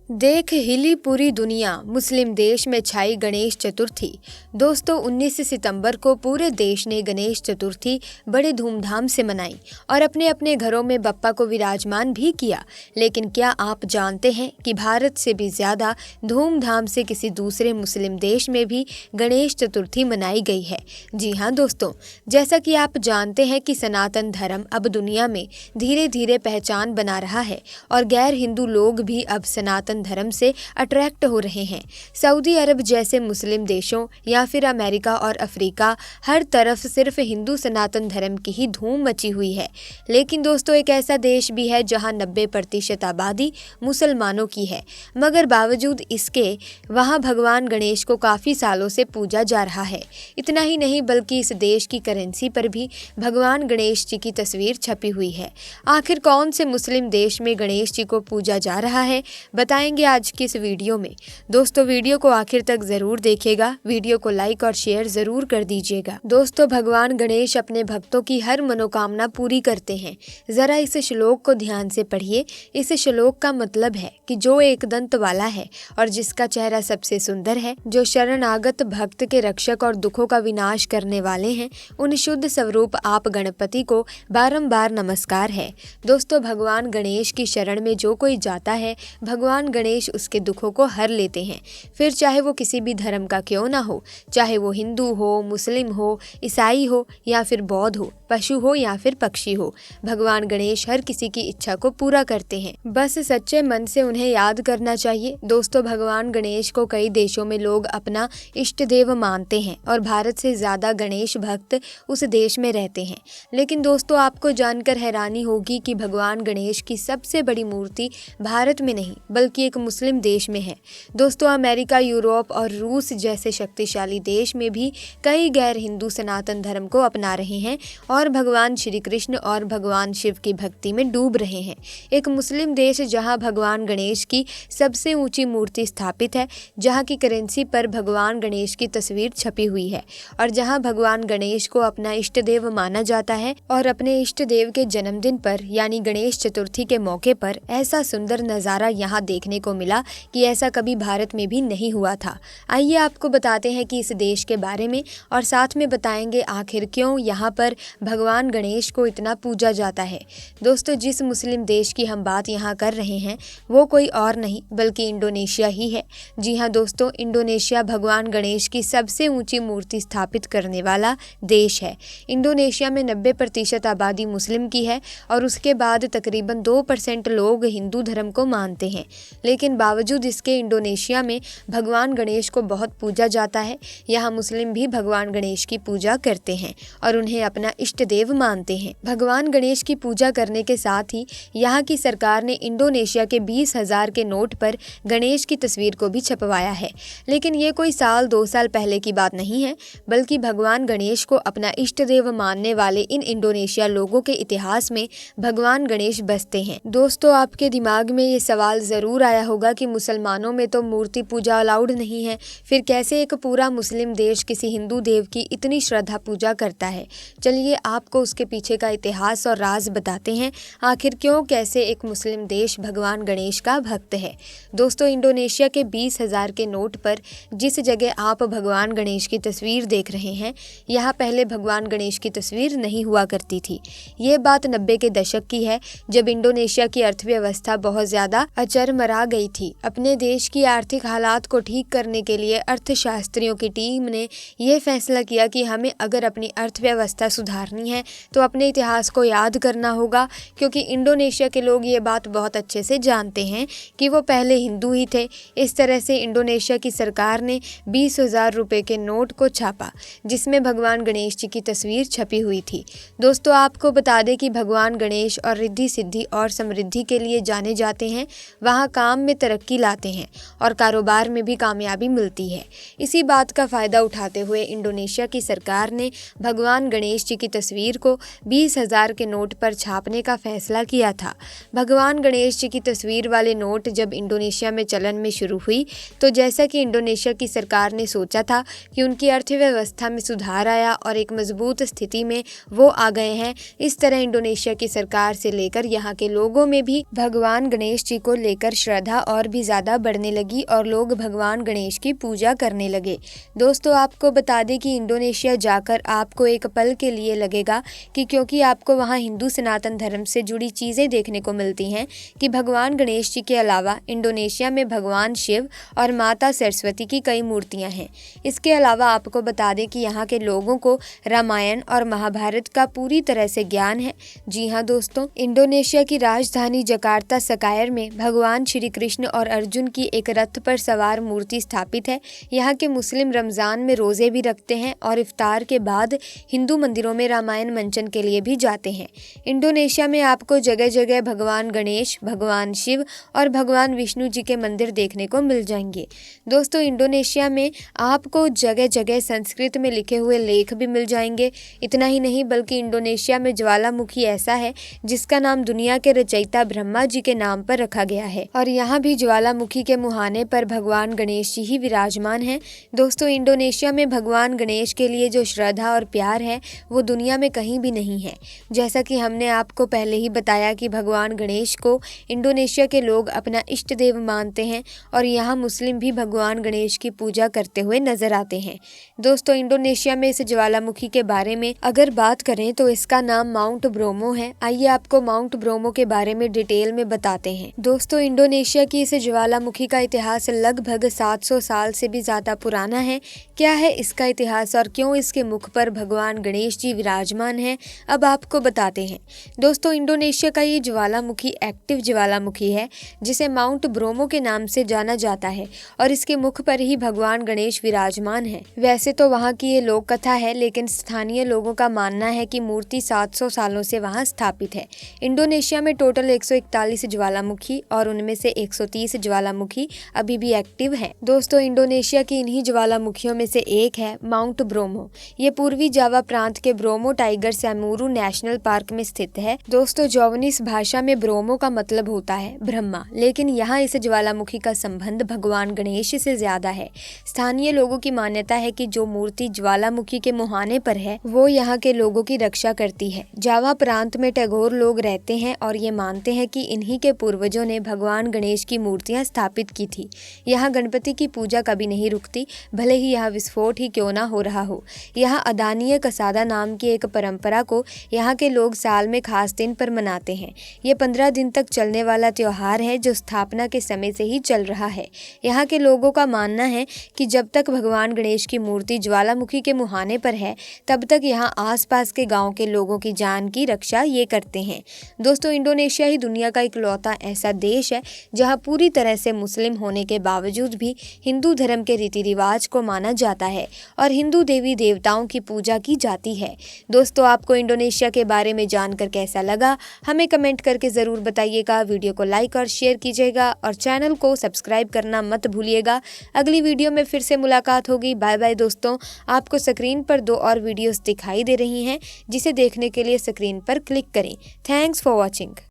देख हिली पूरी दुनिया, मुस्लिम देश में छाई गणेश चतुर्थी। दोस्तों 19 सितंबर को पूरे देश ने गणेश चतुर्थी बड़े धूमधाम से मनाई और अपने अपने घरों में बप्पा को विराजमान भी किया। लेकिन क्या आप जानते हैं कि भारत से भी ज्यादा धूमधाम से किसी दूसरे मुस्लिम देश में भी गणेश चतुर्थी मनाई गई है? जी हाँ दोस्तों, जैसा कि आप जानते हैं कि सनातन धर्म अब दुनिया में धीरे धीरे पहचान बना रहा है और गैर हिंदू लोग भी अब सनातन धर्म से अट्रैक्ट हो रहे हैं। सऊदी अरब जैसे मुस्लिम देशों या फिर अमेरिका और अफ्रीका, हर तरफ सिर्फ हिंदू सनातन धर्म की ही धूम मची हुई है। लेकिन दोस्तों एक ऐसा देश भी है जहां 90% आबादी मुसलमानों की है, मगर बावजूद इसके वहां भगवान गणेश को काफी सालों से पूजा जा रहा है। इतना ही नहीं बल्कि इस देश की करेंसी पर भी भगवान गणेश जी की तस्वीर छपी हुई है। आखिर कौन से मुस्लिम देश में गणेश जी को पूजा जा रहा है, बताएंगे आज की इस वीडियो में। दोस्तों वीडियो को आखिर तक जरूर देखिएगा, वीडियो को लाइक और शेयर जरूर कर दीजिएगा। दोस्तों भगवान गणेश अपने भक्तों की हर मनोकामना पूरी करते हैं। जरा इस श्लोक को ध्यान से पढ़िए। इस श्लोक का मतलब है कि जो एक दंत वाला है और जिसका चेहरा सबसे सुंदर है, जो शरणागत भक्त के रक्षक और दुखों का विनाश करने वाले हैं, उन शुद्ध स्वरूप आप गणपति को बारंबार नमस्कार है। दोस्तों भगवान गणेश की शरण में जो कोई जाता है, भगवान गणेश उसके दुखों को हर लेते हैं। फिर चाहे वो किसी भी धर्म का क्यों ना हो, चाहे वो हिंदू हो, मुस्लिम हो, ईसाई हो या फिर बौद्ध हो, पशु हो या फिर पक्षी हो, भगवान गणेश हर किसी की इच्छा को पूरा करते हैं। बस सच्चे मन से उन्हें याद करना चाहिए। दोस्तों भगवान गणेश को कई देशों में लोग अपना इष्ट देव मानते हैं और भारत से ज्यादा गणेश भक्त उस देश में रहते हैं। लेकिन दोस्तों आपको जानकर हैरानी होगी कि भगवान गणेश की सबसे बड़ी मूर्ति भारत में नहीं बल्कि एक मुस्लिम देश में है। दोस्तों अमेरिका, यूरोप और रूस जैसे शक्तिशाली देश में भी कई गैर हिंदू सनातन धर्म को अपना रहे हैं और भगवान श्री कृष्ण और भगवान शिव की भक्ति में डूब रहे हैं। एक मुस्लिम देश जहां भगवान गणेश की सबसे ऊंची मूर्ति स्थापित है, जहां की करेंसी पर भगवान गणेश की तस्वीर छपी हुई है और जहां भगवान गणेश को अपना इष्ट देव माना जाता है और अपने इष्ट देव के जन्मदिन पर यानी गणेश चतुर्थी के मौके पर ऐसा सुंदर नजारा यहाँ देखने को मिला कि ऐसा कभी भारत में भी नहीं हुआ था। आइए आपको बताते हैं कि इस देश के बारे में और साथ में बताएंगे आखिर क्यों यहाँ पर भगवान गणेश को इतना पूजा जाता है। दोस्तों जिस मुस्लिम देश की हम बात यहाँ कर रहे हैं वो कोई और नहीं बल्कि इंडोनेशिया ही है। जी हाँ दोस्तों, इंडोनेशिया भगवान गणेश की सबसे ऊंची मूर्ति स्थापित करने वाला देश है। इंडोनेशिया में 90% आबादी मुस्लिम की है और उसके बाद तकरीबन 2% लोग हिंदू धर्म को मानते हैं। लेकिन बावजूद इसके इंडोनेशिया में भगवान गणेश को बहुत पूजा जाता है। यहाँ मुस्लिम भी भगवान गणेश की पूजा करते हैं और उन्हें अपना इष्ट देव मानते हैं। भगवान गणेश की पूजा करने के साथ ही यहाँ की सरकार ने इंडोनेशिया के 20,000 के नोट पर गणेश की तस्वीर को भी छपवाया है। लेकिन ये कोई साल 2 साल पहले की बात नहीं है बल्कि भगवान गणेश को अपना इष्ट देव मानने वाले इन इंडोनेशिया लोगों के इतिहास में भगवान गणेश बसते हैं। दोस्तों आपके दिमाग में ये सवाल जरूर आया होगा कि मुसलमानों में तो मूर्ति पूजा अलाउड नहीं है, फिर कैसे एक पूरा मुस्लिम देश किसी हिंदू देव की इतनी श्रद्धा पूजा करता है। चलिए आपको उसके पीछे का इतिहास और राज बताते हैं, आखिर क्यों कैसे एक मुस्लिम देश भगवान गणेश का भक्त है। दोस्तों इंडोनेशिया के 20,000 के नोट पर जिस जगह आप भगवान गणेश की तस्वीर देख रहे हैं, यहाँ पहले भगवान गणेश की तस्वीर नहीं हुआ करती थी। ये बात 90 के दशक की है जब इंडोनेशिया की अर्थव्यवस्था बहुत ज्यादा अचरमरा गई थी। अपने देश की आर्थिक हालात को ठीक करने के लिए अर्थशास्त्रियों की टीम ने यह फैसला किया कि हमें अगर अपनी अर्थव्यवस्था सुधारनी है तो अपने इतिहास को याद करना होगा, क्योंकि इंडोनेशिया के लोग ये बात बहुत अच्छे से जानते हैं कि वो पहले हिंदू ही थे। इस तरह से इंडोनेशिया की सरकार ने 20,000 रुपए के नोट को छापा जिसमें भगवान गणेश जी की तस्वीर छपी हुई थी। दोस्तों आपको बता दें कि भगवान गणेश और रिद्धि सिद्धि और समृद्धि के लिए जाने जाते हैं। वहाँ काम में तरक्की लाते हैं और कारोबार में भी कामयाबी मिलती है। इसी बात का फ़ायदा उठाते हुए इंडोनेशिया की सरकार ने भगवान गणेश जी की तस्वीर को 20,000 के नोट पर छापने का फैसला किया था। भगवान गणेश जी की तस्वीर वाले नोट जब इंडोनेशिया में चलन में शुरू हुई तो जैसा कि इंडोनेशिया की सरकार ने सोचा था कि उनकी अर्थव्यवस्था में सुधार आया और एक मजबूत स्थिति में वो आ गए हैं, इस तरह इंडोनेशिया की सरकार से लेकर यहाँ के लोगों में भी भगवान गणेश जी को लेकर श्रद्धा और भी ज़्यादा बढ़ने लगी और लोग भगवान गणेश की पूजा करने लगे। दोस्तों, आपको बता दें कि इंडोनेशिया जाकर आपको एक पल के लिए लगेगा कि क्योंकि आपको वहाँ हिंदू सनातन धर्म से जुड़ी चीज़ें देखने को मिलती हैं कि भगवान गणेश जी के अलावा इंडोनेशिया में भगवान शिव और माता सरस्वती की कई मूर्तियाँ हैं। इसके अलावा आपको बता दें कि यहाँ के लोगों को रामायण और महाभारत का पूरी तरह से ज्ञान है। जी हाँ दोस्तों, इंडोनेशिया की राजधानी जकार्ता सकायर में भगवान श्री कृष्ण और अर्जुन की एक रथ पर सवार मूर्ति स्थापित है। यहाँ के मुस्लिम रमज़ान में रोज़े भी रखते हैं और इफ्तार के बाद हिंदू मंदिरों में रामायण मंचन के लिए भी जाते हैं। इंडोनेशिया में आपको जगह जगह भगवान गणेश, भगवान शिव और भगवान विष्णु जी के मंदिर देखने को मिल जाएंगे। दोस्तों, इंडोनेशिया में आपको जगह जगह संस्कृत में लिखे हुए लेख भी मिल जाएंगे। इतना ही नहीं बल्कि इंडोनेशिया में ज्वालामुखी ऐसा है जिसका नाम दुनिया के रचयिता ब्रह्मा जी के नाम पर रखा गया है और यहाँ भी ज्वालामुखी के मुहाने पर भगवान गणेश जी ही विराजमान हैं। दोस्तों, इंडोनेशिया में भगवान गणेश के लिए जो श्रद्धा और प्यार है वो दुनिया में कहीं भी नहीं है। जैसा कि हमने आपको पहले ही बताया कि भगवान गणेश को इंडोनेशिया के लोग अपना इष्ट देव मानते हैं और यहाँ मुस्लिम भी भगवान गणेश की पूजा करते हुए नजर आते हैं। दोस्तों, इंडोनेशिया में इस ज्वालामुखी के बारे में अगर बात करें तो इसका नाम माउंट ब्रोमो है। आइए आपको माउंट ब्रोमो के बारे में डिटेल में बताते हैं। दोस्तों, इंडोनेशिया की इस ज्वालामुखी का इतिहास लगभग 700 साल से भी ज्यादा पुराना है। क्या है इसका इतिहास और क्यों इसके मुख पर भगवान गणेश जी विराजमान हैं, अब आपको बताते हैं। दोस्तों, इंडोनेशिया का ये ज्वालामुखी एक्टिव ज्वालामुखी है जिसे माउंट ब्रोमो के नाम से जाना जाता है और इसके मुख पर ही भगवान गणेश विराजमान है। वैसे तो वहाँ की ये लोक कथा है, लेकिन स्थानीय लोगों का मानना है कि मूर्ति 700 सालों से वहाँ स्थापित है। इंडोनेशिया में टोटल 141 ज्वालामुखी और उनमें से 130 ज्वालामुखी अभी भी एक्टिव है। दोस्तों, इंडोनेशिया की इन्हीं ज्वालामुखियों में से एक है माउंट ब्रोमो। ये पूर्वी जावा प्रांत के ब्रोमो टाइगर सैमूरू नेशनल पार्क में स्थित है। दोस्तों, जॉवनीस भाषा में ब्रोमो का मतलब होता है ब्रह्मा, लेकिन यहाँ इस ज्वालामुखी का संबंध भगवान गणेश से ज्यादा है। स्थानीय लोगों की मान्यता है कि जो मूर्ति ज्वालामुखी के मुहाने पर है वो यहाँ के लोगों की रक्षा करती है। जावा प्रांत में टैगोर लोग रहते हैं और ये मानते हैं कि इन्हीं के पूर्वजों ने भगवान गणेश की मूर्तियाँ स्थापित की थी। यहाँ गणपति की पूजा कभी नहीं रुकती, भले ही यहाँ विस्फोट ही क्यों ना हो रहा हो। यहाँ अदानीय कसादा नाम की एक परंपरा को यहाँ के लोग साल में खास दिन पर मनाते हैं। ये 15 दिन तक चलने वाला त्योहार है जो स्थापना के समय से ही चल रहा है। यहाँ के लोगों का मानना है कि जब तक भगवान गणेश की मूर्ति ज्वालामुखी के मुहाने पर है तब तक यहाँ आसपास के गांव के लोगों की जान की रक्षा ये करते हैं। दोस्तों, इंडोनेशिया ही दुनिया का इकलौता ऐसा देश है जहाँ पूरी तरह से मुस्लिम होने के बावजूद भी हिंदू धर्म के रीति रिवाज को माना जाता है और हिंदू देवी देवताओं की पूजा की जाती है। दोस्तों, आपको इंडोनेशिया के बारे में जानकर कैसा लगा हमें कमेंट करके ज़रूर बताइएगा। वीडियो को लाइक और शेयर कीजिएगा और चैनल को सब्सक्राइब करना मत भूलिएगा। अगली वीडियो में फिर से मुलाकात होगी। बाय बाय दोस्तों। आपको स्क्रीन पर 2 और वीडियोस दिखाई दे रही हैं जिसे देखने के लिए स्क्रीन पर क्लिक करें। Thanks for watching.